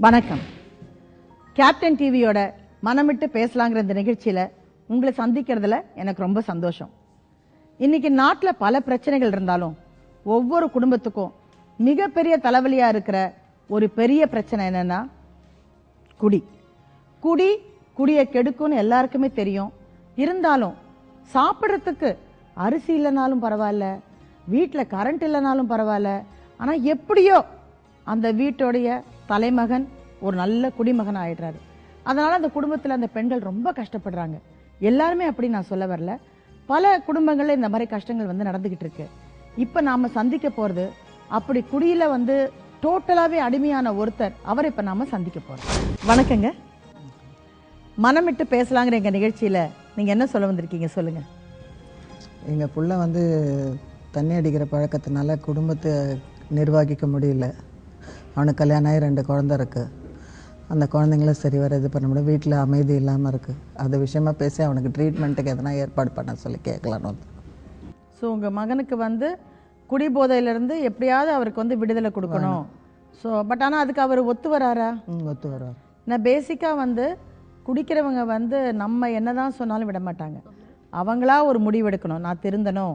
வணக்கம். கேப்டன் டிவியோட மனமிட்டு பேசலாங்கிற இந்த நிகழ்ச்சியில உங்களை சந்திக்கிறதுல எனக்கு ரொம்ப சந்தோஷம். இன்னைக்கு நாட்டுல பல பிரச்சனைகள் இருந்தாலும் ஒவ்வொரு குடும்பத்துக்கும் மிகப்பெரிய தலைவலியா இருக்கிற ஒரு பெரிய பிரச்சனை என்னன்னா குடி. குடியை கெடுக்கும்னு எல்லாருக்குமே தெரியும். இருந்தாலும் சாப்பிட்றதுக்கு அரிசி இல்லைனாலும் பரவாயில்ல, வீட்டுல கரண்ட் இல்லைனாலும் பரவாயில்ல, ஆனா எப்படியோ அந்த வீட்டோடைய தலைமகன் ஒரு நல்ல குடிமகன் ஆயிடுறாரு. அதனால அந்த குடும்பத்துல அந்த பெண்கள் ரொம்ப கஷ்டப்படுறாங்க. எல்லாருமே அப்படி நான் சொல்ல வரல, பல குடும்பங்கள்ல இந்த மாதிரி கஷ்டங்கள் நடந்துகிட்டு இருக்கு. இப்ப நாம சந்திக்க போறது அப்படி குடியில டோட்டலாவே அடிமையான ஒருத்தர். அவரை இப்ப நாம சந்திக்க போறோம். வணக்கங்க. மனமிட்டு பேசலாங்கிற எங்க நிகழ்ச்சியில நீங்க என்ன சொல்ல வந்திருக்கீங்க, சொல்லுங்க. எங்க புள்ள தண்ணி அடிக்கிற பழக்கத்தினால குடும்பத்தை நிர்வகிக்க முடியல. அவனுக்கு கல்யாணம் ஆகி 2 குழந்தை இருக்கு. அந்த குழந்தைங்கள சரி வர இது பண்ண முடியும். வீட்டில் அமைதி இல்லாமல் இருக்கு. அது விஷயமா பேசி அவனுக்கு ட்ரீட்மெண்ட்டுக்கு எதனா ஏற்பாடு பண்ண சொல்லி கேட்கலான்னு வந்து. ஸோ உங்கள் மகனுக்கு குடிபோதையிலிருந்து எப்படியாவது அவருக்கு விடுதலை கொடுக்கணும். ஸோ பட் ஆனால் அதுக்கு அவர் ஒத்து வராரா? ஒத்து வரார். நான் பேசிக்காக குடிக்கிறவங்க நம்ம என்னதான் சொன்னாலும் விட மாட்டாங்க. அவங்களா ஒரு முடிவு எடுக்கணும். நான் திருந்தணும்,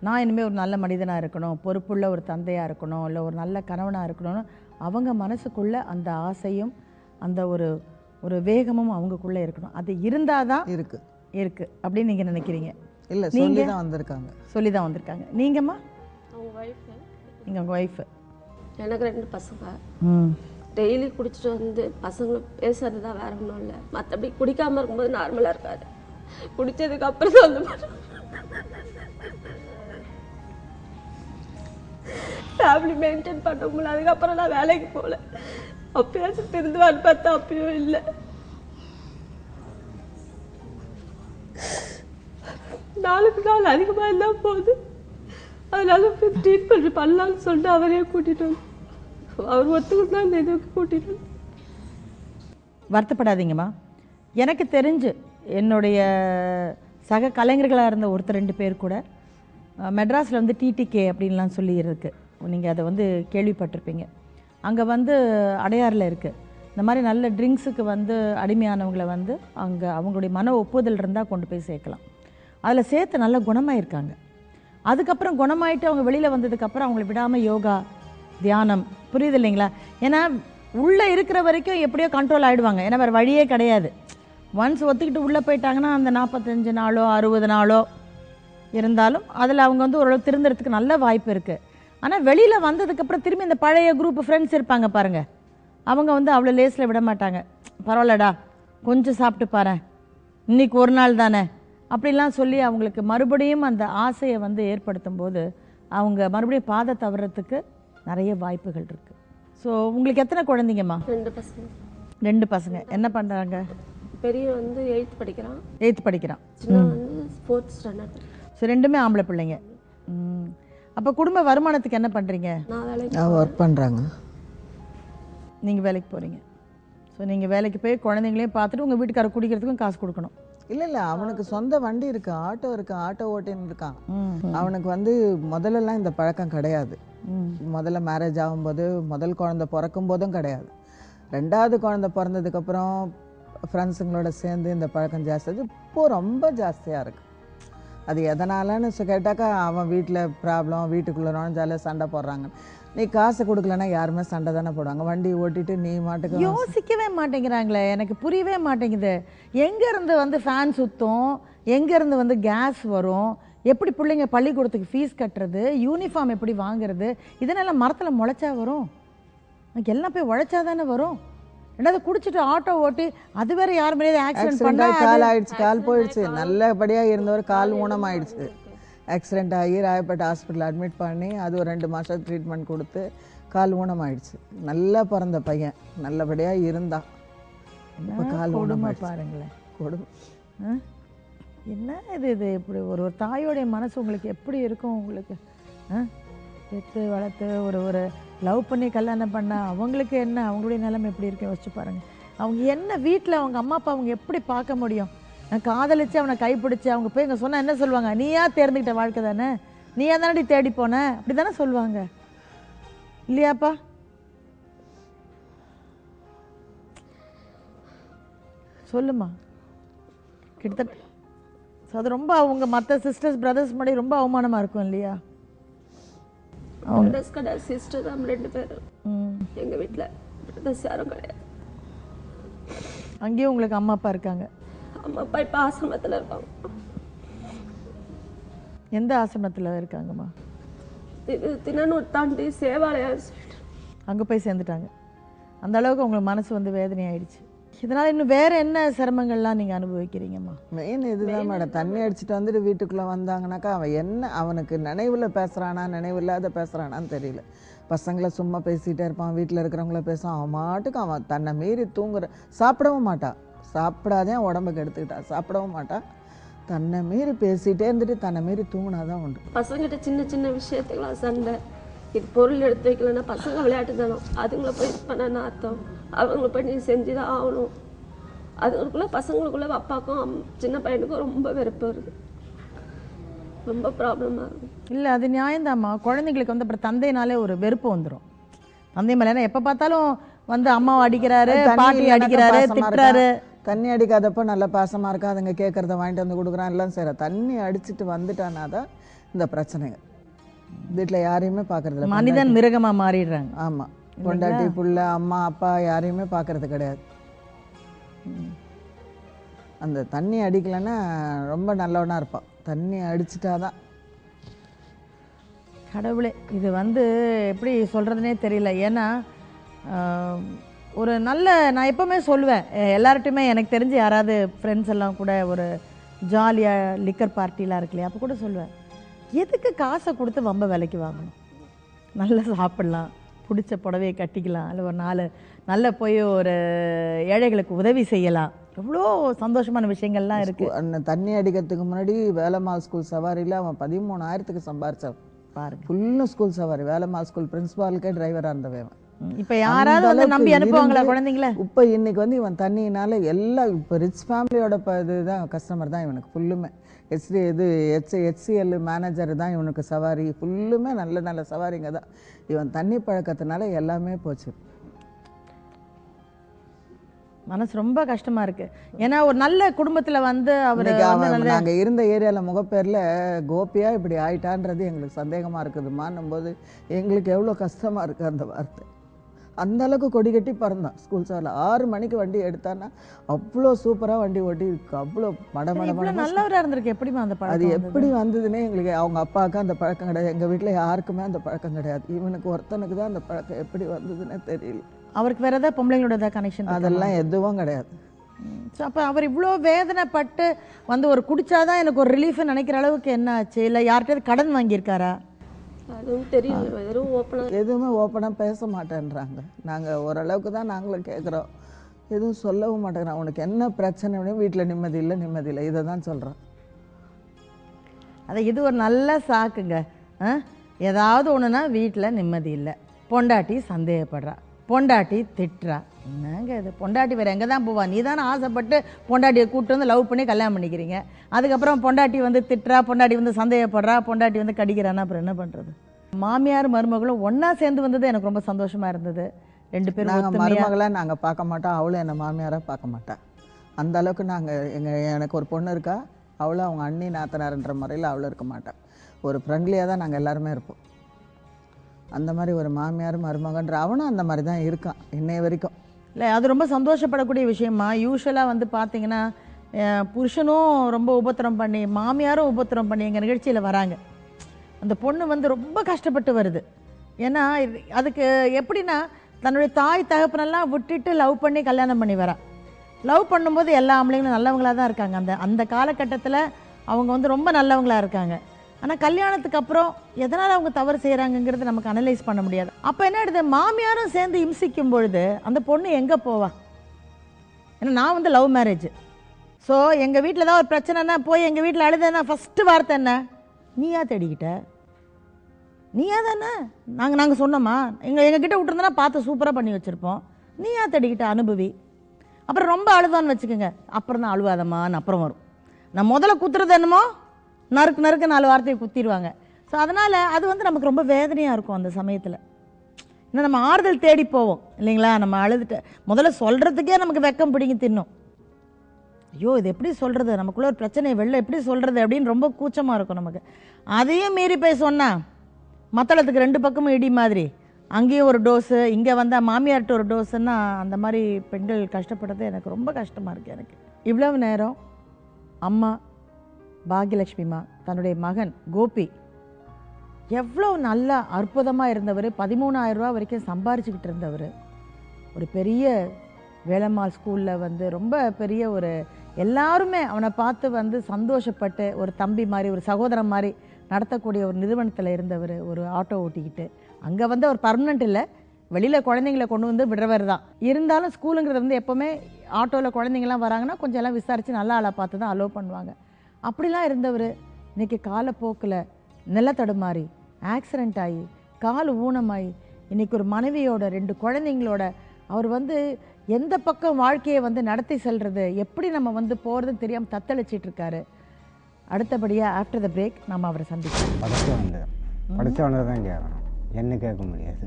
நான் இனிமேல் ஒரு நல்ல மனிதனாக இருக்கணும், பொறுப்புள்ள ஒரு தந்தையாக இருக்கணும், இல்லை ஒரு நல்ல கணவனாக இருக்கணும்னு அவங்க மனசுக்குள்ள அந்த ஆசையும் அந்த ஒரு ஒரு வேகமும் அவங்களுக்குள்ளே இருக்கணும். அது இருந்தால் தான் இருக்கு அப்படின்னு நீங்கள் நினைக்கிறீங்க? இல்லை, சொல்லி தான் வந்திருக்காங்க. சொல்லி தான் வந்திருக்காங்க. நீங்கம்மா? அவங்க ஒய்ஃபு. நீங்கள் உங்கள் ஒய்ஃபு? எனக்கு 2 பசங்க. டெய்லி குடிச்சிட்டு பசங்களும் பேசுறது தான், வேற ஒன்றும் இல்லை. மற்றபடி குடிக்காமல் இருக்கும்போது நார்மலாக இருக்காது. குடித்ததுக்கு அப்புறம் தான் ஃபேமிலி மெயின்டைன் பண்ண முடியல. அதுக்கப்புறம் நான் வேலைக்கு போகல. அப்பயாச்சும் திருந்துவான்னு பார்த்தா அப்பயும் இல்லை. நாளுக்கு நாள் அதிகமாக இருந்தால் போகுது. அதனால ட்ரீட்மெண்ட் பண்ணலான்னு சொல்லிட்டு அவரே கூட்டிட்டு வந்து, அவர் ஒத்துக்கிட்டு தான் இந்த இதுக்கு கூட்டிட்டு வந்து. வருத்தப்படாதீங்கம்மா. எனக்கு தெரிஞ்சு என்னுடைய சக கலைஞர்களாக இருந்த ஒருத்தர் 2 பேர் கூட மெட்ராஸில் டிடிகே அப்படின்லாம் சொல்லி இருக்கு. நீங்கள் அதை கேள்விப்பட்டிருப்பீங்க. அங்கே அடையாறில் இருக்குது. இந்த மாதிரி நல்ல ட்ரிங்க்ஸுக்கு அடிமையானவங்களை அங்கே அவங்களுடைய மன ஒப்புதல் இருந்தால் கொண்டு போய் சேர்க்கலாம். அதில் சேர்த்து நல்ல குணமாயிருக்காங்க. அதுக்கப்புறம் குணமாயிட்டு அவங்க வெளியில் வந்ததுக்கப்புறம் அவங்களை விடாமல் யோகா, தியானம், புரியுது இல்லைங்களா? ஏன்னா உள்ளே இருக்கிற வரைக்கும் எப்படியோ கண்ட்ரோல் ஆகிடுவாங்க. ஏன்னா வேறு வழியே கிடையாது. ஒன்ஸ் ஒத்துக்கிட்டு உள்ளே போயிட்டாங்கன்னா அந்த 45 நாளோ 60 நாளோ இருந்தாலும் அதில் அவங்க ஓரளவு திருந்துறதுக்கு நல்ல வாய்ப்பு இருக்குது. ஆனால் வெளியில் வந்ததுக்கப்புறம் திரும்பி இந்த பழைய குரூப் ஃப்ரெண்ட்ஸ் இருப்பாங்க பாருங்கள், அவங்க அவ்வளோ லேஸில் விட மாட்டாங்க. பரவாயில்லடா, கொஞ்சம் சாப்பிட்டு பாரு, இன்னைக்கு ஒரு நாள் தானே அப்படிலாம் சொல்லி அவங்களுக்கு மறுபடியும் அந்த ஆசையை ஏற்படுத்தும் போது அவங்க மறுபடியும் பாதை தவறத்துக்கு நிறைய வாய்ப்புகள் இருக்குது. ஸோ உங்களுக்கு எத்தனை குழந்தைங்கம்மா? 2 பசங்க. 2 பசங்க. என்ன பண்ணுறாங்க? பெரிய 8th படிக்கிறான். 8th படிக்கிறான். சின்ன 4th ஸ்டாண்டர்ட். ஸோ 2மே ஆம்பளை பிள்ளைங்க. அப்போ குடும்ப வருமானத்துக்கு என்ன பண்ணுறீங்க? நான் வேலைக்கு ஒர்க் பண்ணுறாங்க. நீங்கள் வேலைக்கு போகிறீங்க. ஸோ நீங்கள் வேலைக்கு போய் குழந்தைங்களையும் பார்த்துட்டு உங்கள் வீட்டுக்காரர் குடிக்கிறதுக்கும் காசு கொடுக்கணும். இல்லை, அவனுக்கு சொந்த வண்டி இருக்கு, ஆட்டோ இருக்கு, ஆட்டோ ஓட்டின்னு இருக்கான். அவனுக்கு முதல்லலாம் இந்த பழக்கம் கிடையாது. முதல்ல மேரேஜ் ஆகும்போது, முதல் குழந்தை பிறக்கும் போதும் கிடையாது. 2வது குழந்தை பிறந்ததுக்கப்புறம் ஃப்ரெண்ட்ஸுங்களோட சேர்ந்து இந்த பழக்கம் ஜாஸ்தி. இப்போது ரொம்ப ஜாஸ்தியாக இருக்குது. அது எதனாலன்னு கேட்டாக்கா, அவன் வீட்டில் ப்ராப்ளம், வீட்டுக்குள்ளே நுழைஞ்சாலே சண்டை போடுறாங்க. நீ காசு கொடுக்கலன்னா யாருமே சண்டை தானே போடுவாங்க. வண்டி ஓட்டிட்டு நீ மாட்டுக்கு யோசிக்கவே மாட்டேங்கிறாங்களே. எனக்கு புரியவே மாட்டேங்குது. எங்கேருந்து ஃபேன் சுற்றும், எங்கேருந்து கேஸ் வரும், எப்படி பிள்ளைங்க பள்ளிக்கூடத்துக்கு ஃபீஸ் கட்டுறது, யூனிஃபார்ம் எப்படி வாங்குறது, இதனெல்லாம் மரத்தில் முளைச்சா வரும்? எல்லாம் போய் உழைச்சா தானே வரும். ரெண்டாவது குடிச்சிட்டு ஆட்டோ ஓட்டி அது வேற யார் மேலே ஆக்சிடென்ட் பண்ணா கால் ஆயிடுச்சு, கால் போயிடுச்சு. நல்லபடியாக இருந்தவர் கால் ஊனமாயிடுச்சு. ஆக்சிடென்ட் ஆகி ராயப்பேட்டை ஹாஸ்பிட்டல் அட்மிட் பண்ணி அது ஒரு 2 மாதம் ட்ரீட்மெண்ட் கொடுத்து கால் ஊனமாயிடுச்சு. நல்லா பிறந்த பையன், நல்லபடியாக இருந்தான். இப்போ கால் ஊனமா பாருங்களேன். கொடுமை. என்ன இது இப்படி ஒரு தாயோடைய மனசு உங்களுக்கு எப்படி இருக்கும்? உங்களுக்கு பெற்று வளர்த்து ஒரு லவ் பண்ணி கல்யாணம் பண்ண அவங்களுக்கு என்ன, அவங்களுடைய நிலைமை எப்படி இருக்கு யோசிச்சு பாருங்க. அவங்க என்ன வீட்டில் அவங்க அம்மா அப்பா அவங்க எப்படி பார்க்க முடியும்? நான் காதலிச்சு அவனை கைப்பிடிச்சு அவங்க போய் இங்கே சொன்னால் என்ன சொல்லுவாங்க? நீயா தேர்ந்துக்கிட்ட வாழ்க்கை தானே, நீயா தானடி தேடி போன, அப்படி தானே சொல்லுவாங்க இல்லையாப்பா? சொல்லுமா. கிட்டத்தட்ட அது ரொம்ப அவங்க மற்ற சிஸ்டர்ஸ் பிரதர்ஸ் முன்னாடி ரொம்ப அவமானமாக இருக்கும் இல்லையா? பிரதர்ஸ் கிடையாது, சிஸ்டர் தான் 2 பேரும். எங்கள் வீட்டில் பிரதர்ஸ் யாரும் கிடையாது. அங்கேயும் உங்களுக்கு அம்மா அப்பா இருக்காங்க? அம்மா அப்பா இப்போ ஆசிரமத்தில் இருப்பாங்க. எந்த ஆசிரமத்தில் இருக்காங்கம்மா? இது தினனூர் தாண்டி சேவாலயம். அங்கே போய் சேர்ந்துட்டாங்க. அந்த அளவுக்கு உங்களுக்கு மனசு வந்து வேதனை ஆயிடுச்சு. இதனால் இன்னும் வேறு என்ன சிரமங்கள்லாம் நீங்கள் அனுபவிக்கிறீங்கம்மா? மெயின் இதுதான் மேடம். தண்ணி அடிச்சுட்டு வந்துட்டு வீட்டுக்குள்ளே வந்தாங்கனாக்கா அவன் அவனுக்கு நினைவில் பேசுகிறானா நினைவில்லாத பேசுகிறானான்னு தெரியல. பசங்களை சும்மா பேசிகிட்டே இருப்பான், வீட்டில் இருக்கிறவங்கள பேசுவான். அவன் மாட்டுக்கு அவன் தன்னை மீறி சாப்பிடவும் மாட்டான். சாப்பிடாதே உடம்புக்கு எடுத்துக்கிட்டான், சாப்பிடவும் மாட்டான். தன்னை மீறி பேசிகிட்டே இருந்துட்டு தன்னை மீறி தூங்கினாதான் உண்டு. பசங்கிட்ட சின்ன சின்ன விஷயத்துக்கெல்லாம் சண்டை. இது பொருள் எடுத்து வைக்கலன்னா பசங்க விளையாட்டு தானோ, அதுங்களை போய் பண்ண அர்த்தம். அவங்கள போய் நீ செஞ்சு தான் ஆகணும். அதுங்களுக்குள்ள பசங்களுக்குள்ள அப்பாவுக்கும் சின்ன பையனுக்கும் ரொம்ப வெறுப்பு வருது, ரொம்ப ப்ராப்ளமாக இருக்கும். இல்லை, அது நியாயம்தாம்மா. குழந்தைங்களுக்கு வந்து அப்புறம் தந்தைனாலே ஒரு வெறுப்பு வந்துடும். தந்தை மேலே எப்போ பார்த்தாலும் வந்து அம்மாவை அடிக்கிறாரு, பாட்டி அடிக்கிறாரு, திட்டுறாரு. தண்ணி அடிக்காதப்போ நல்ல பாசமாக இருக்கா, அதுங்க கேட்குறத வாங்கிட்டு வந்து கொடுக்குறான், எல்லாம் செய்கிற. தண்ணி அடிச்சுட்டு வந்துட்டானா தான் இந்த பிரச்சனைங்க. வீட்டில் யாரையுமே பார்க்கறதில்ல, மனிதன் மிருகமாக மாறிடுறாங்க. ஆமாம், பொண்டாட்டி புள்ள அம்மா அப்பா யாரையுமே பார்க்கறது கிடையாது. அந்த தண்ணி அடிக்கலைன்னா ரொம்ப நல்லவனாக இருப்பான், தண்ணி அடிச்சிட்டாதான். கடவுளே, இது வந்து எப்படி சொல்கிறதுனே தெரியல. ஏன்னா ஒரு நல்ல, நான் எப்போவுமே சொல்லுவேன் எல்லார்ட்டையுமே, எனக்கு தெரிஞ்சு யாராவது ஃப்ரெண்ட்ஸ் எல்லாம் கூட ஒரு ஜாலியாக லிக்கர் பார்ட்டிலாம் இருக்கு இல்லையா, அப்போ கூட சொல்லுவேன், எதுக்கு காசை கொடுத்து வம்ப விலைக்கு வாங்கணும்? நல்லா சாப்பிட்லாம், பிடிச்ச புடவையை கட்டிக்கலாம், இல்லை ஒரு 4 நல்ல போய் ஒரு ஏழைகளுக்கு உதவி செய்யலாம். எவ்வளோ சந்தோஷமான விஷயங்கள்லாம் இருக்குது. அந்த தண்ணி அடிக்கிறதுக்கு முன்னாடி வேலம்மாள் ஸ்கூல் சவாரியில் அவன் 13,000க்கு சம்பாரிச்சான் பாருங்க. ஃபுல்லும் ஸ்கூல் சவாரி. வேலம்மாள் ஸ்கூல் பிரின்சிபாலுக்கே டிரைவராக இருந்தவன். இப்போ யாராவது வந்து நம்பி அனுப்புவாங்களா குழந்தைங்கள? இப்போ இன்னைக்கு வந்து இவன் தண்ணினால எல்லாம் இப்போ ரிச் ஃபேமிலியோட இதுதான் கஸ்டமர் தான் இவனுக்கு ஃபுல்லுமே. HCL மேனேஜர் தான் இவனுக்கு சவாரி, ஃபுல்லுமே நல்ல நல்ல சவாரிங்க தான். இவன் தண்ணி பழக்கத்தினால எல்லாமே போச்சு. மனசு ரொம்ப கஷ்டமா இருக்கு. ஏன்னா ஒரு நல்ல குடும்பத்துல வந்து அவர் நாங்க இருந்த ஏரியால முகப்பேர்ல கோபியா இப்படி ஆயிட்டான்றது எங்களுக்கு சந்தேகமா இருக்குதுமான்னும் போது எங்களுக்கு எவ்வளவு கஷ்டமா இருக்கு அந்த வார்த்தை. அந்த அளவுக்கு கொடி கட்டி பறந்தான் ஸ்கூல் சார்ல. 6 மணிக்கு வண்டி எடுத்தான்னா அவ்வளோ சூப்பரா வண்டி ஓட்டி இருக்கு, அவ்வளோ மடமட நல்லவரா இருந்திருக்கு. எப்படிமா அந்த பழக்கம்? அது எப்படி வந்ததுன்னே எங்களுக்கு, அவங்க அப்பாவுக்கு அந்த பழக்கம் கிடையாது, எங்க வீட்டுல யாருக்குமே அந்த பழக்கம் கிடையாது. இவனுக்கு ஒருத்தனுக்கு தான் அந்த பழக்கம் எப்படி வந்ததுன்னே தெரியல. அவருக்கு வேற ஏதாவது பொம்பளைங்களோட ஏதாவது கனெக்ஷன்? அதெல்லாம் எதுவும் கிடையாது. அப்போ அவர் இவ்வளோ வேதனைப்பட்டு வந்து ஒரு குடிச்சாதான் எனக்கு ஒரு ரிலீஃப்னு நினைக்கிற அளவுக்கு என்ன ஆச்சு? இல்லை யார்கிட்டயாவது கடன் வாங்கியிருக்காரா? அதுவும் தெரியல, எதுவுமே ஓப்பனாக பேச மாட்டேன்றாங்க. நாங்கள் ஓரளவுக்கு தான் நாங்களும் கேட்குறோம், எதுவும் சொல்லவும் மாட்டேங்கிறான். உனக்கு என்ன பிரச்சனை? வீட்டில் நிம்மதி இல்லை, இதை தான் சொல்கிறான். அதை இது ஒரு நல்ல சாக்குங்க. ஏதாவது ஒன்றுனா வீட்டில் நிம்மதி இல்லை, பொண்டாட்டி சந்தேகப்படுறா, பொண்டாட்டி திட்டுறா. என்னங்க இது? பொண்டாட்டி வேறு எங்கே தான் போவா? நீ தானே ஆசைப்பட்டு பொண்டாட்டியை கூப்பிட்டு வந்து லவ் பண்ணி கல்யாணம் பண்ணிக்கிறீங்க. அதுக்கப்புறம் பொண்டாட்டி வந்து திட்டுறா, பொண்டாட்டி வந்து சந்தேகப்படுறா, பொண்டாட்டி வந்து கடிக்கிறான்னா அப்புறம் என்ன பண்ணுறது? மாமியார் மருமகளும் ஒன்றா சேர்ந்து வந்தது எனக்கு ரொம்ப சந்தோஷமாக இருந்தது. 2 பேரும் நாங்கள் மருமகளாக நாங்கள் பார்க்க மாட்டோம், அவளும் என்னை மாமியாராக பார்க்க மாட்டான். அந்த அளவுக்கு நாங்கள் எனக்கு ஒரு பொண்ணு இருக்கா, அவளும் அவங்க அண்ணி நாத்தனார்ன்ற முறையில் அவளும் இருக்க மாட்டான். ஒரு ஃப்ரெண்ட்லியாக தான் நாங்கள் எல்லாருமே இருப்போம். அந்த மாதிரி ஒரு மாமியார் மருமகன்ற அவனும் அந்த மாதிரி தான் இருக்கான் இன்னைய வரைக்கும். இல்லை, அது ரொம்ப சந்தோஷப்படக்கூடிய விஷயமா. யூஸ்வலாக வந்து பார்த்தீங்கன்னா புருஷனும் ரொம்ப உபத்திரம் பண்ணி, மாமியாரும் உபத்திரம் பண்ணி எங்கள் நிகழ்ச்சியில் வராங்க. அந்த பொண்ணு வந்து ரொம்ப கஷ்டப்பட்டு வருது. ஏன்னா அதுக்கு எப்படின்னா தன்னுடைய தாய் தகப்பனெல்லாம் விட்டுட்டு லவ் பண்ணி கல்யாணம் பண்ணி வரா. லவ் பண்ணும்போது எல்லா ஆம்பளைங்களும் நல்லவங்களாக தான் இருக்காங்க. அந்த காலகட்டத்தில் அவங்க வந்து ரொம்ப நல்லவங்களாக இருக்காங்க. ஆனால் கல்யாணத்துக்கு அப்புறம் எதனால் அவங்க தவறு செய்கிறாங்கங்கிறது நமக்கு அனலைஸ் பண்ண முடியாது. அப்போ என்ன ஆகிடுது, மாமியாரும் சேர்ந்து இம்சிக்கும் பொழுது அந்த பொண்ணு எங்கே போவா? ஏன்னா நான் வந்து லவ் மேரேஜ். ஸோ எங்கள் வீட்டில் தான் ஒரு பிரச்சனைனா போய் எங்கள் வீட்டில் அழுதுன்னா ஃபஸ்ட்டு வார்த்தை என்ன? நீயா தேடிக்கிட்ட? நீயா தானே? நாங்கள் சொன்னோமா? எங்ககிட்ட விட்டுருந்தோன்னா பார்த்து சூப்பராக பண்ணி வச்சுருப்போம். நீயா தேடிக்கிட்ட? அனுபவி. அப்புறம் ரொம்ப அழுதான்னு வச்சுக்கோங்க, அப்புறம் தான் அழுவாதம்மான்னு அப்புறம் வரும். நான் முதல்ல குத்துறது என்னமோ நறுக்கு 4 வார்த்தையை குத்திடுவாங்க. ஸோ அதனால் அது வந்து நமக்கு ரொம்ப வேதனையாக இருக்கும் அந்த சமயத்தில். ஏன்னா நம்ம ஆறுதல் தேடி போவோம் இல்லைங்களா? நம்ம அழுதுட்டு முதல்ல சொல்கிறதுக்கே நமக்கு வெக்கம் பிடிங்கி தின்னும். ஐயோ இது எப்படி சொல்கிறது, நமக்குள்ளே ஒரு பிரச்சனையை வெளில எப்படி சொல்கிறது அப்படின்னு ரொம்ப கூச்சமாக இருக்கும் நமக்கு. அதையும் மீறி போய் சொன்னால் மத்தளத்துக்கு 2 பக்கமும் இடி மாதிரி, அங்கேயும் ஒரு டோஸு, இங்கே வந்தால் மாமியார்கிட்ட ஒரு டோஸுன்னா அந்த மாதிரி பெண்கள் கஷ்டப்படுறது எனக்கு ரொம்ப கஷ்டமாக இருக்குது. எனக்கு இவ்வளவு நேரம் அம்மா பாக்யலட்சுமிமா தன்னுடைய மகன் கோபி எவ்வளோ நல்லா அற்புதமாக இருந்தவர், 13,000 ரூபா வரைக்கும் சம்பாரிச்சுக்கிட்டு இருந்தவர், ஒரு பெரிய வேலம்மாள் ஸ்கூலில் வந்து ரொம்ப பெரிய ஒரு எல்லாருமே அவனை பார்த்து வந்து சந்தோஷப்பட்டு ஒரு தம்பி மாதிரி ஒரு சகோதரன் மாதிரி நடத்தக்கூடிய ஒரு நிறுவனத்தில் இருந்தவர், ஒரு ஆட்டோ ஓட்டிக்கிட்டு அங்கே வந்து அவர் பர்மனெண்ட் இல்லை, வெளியில் குழந்தைங்களை கொண்டு வந்து விடுறவர் தான். இருந்தாலும் ஸ்கூலுங்கிறது வந்து எப்போவுமே ஆட்டோவில் குழந்தைங்கள்லாம் வராங்கன்னா கொஞ்சம் எல்லாம் விசாரித்து நல்ல ஆளாக பார்த்து தான் அலோவ் பண்ணுவாங்க. அப்படிலாம் இருந்தவர் இன்றைக்கி காலப்போக்கில் நிலத்தடுமாறி ஆக்சிடெண்ட் ஆகி கால் ஊனமாகி இன்றைக்கி ஒரு மனைவியோட 2 குழந்தைங்களோட அவர் வந்து எந்த பக்கம் வாழ்க்கையை வந்து நடத்தி செல்வது, எப்படி நம்ம வந்து போகிறதுன்னு தெரியாமல் தத்தளிச்சிட்டு இருக்காரு. அடுத்தபடியாக ஆஃப்டர் த பிரேக் நம்ம அவரை சந்திப்போம். படித்தவனை தான் கேட்கணும், என்ன கேட்க முடியாது.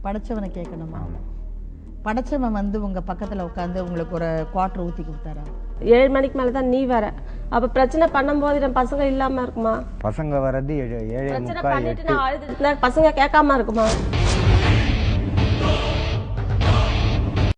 படைச்சவனை கேட்கணுமா? படைச்சவன் வந்து உங்கள் பக்கத்தில் உட்காந்து உங்களுக்கு ஒரு குவார்ட்டர் ஊற்றி கொடுத்தாரா? 7 மணிக்கு மேலே தான் நீ வர. அப்போ பிரச்சனை பண்ணும்போது என் பசங்க இல்லாமல் இருக்குமா? பசங்க வர்றது 7:45 பிரச்சனை பண்ணிட்டு நான் அழுதுட்டு பசங்க கேட்காம இருக்குமா?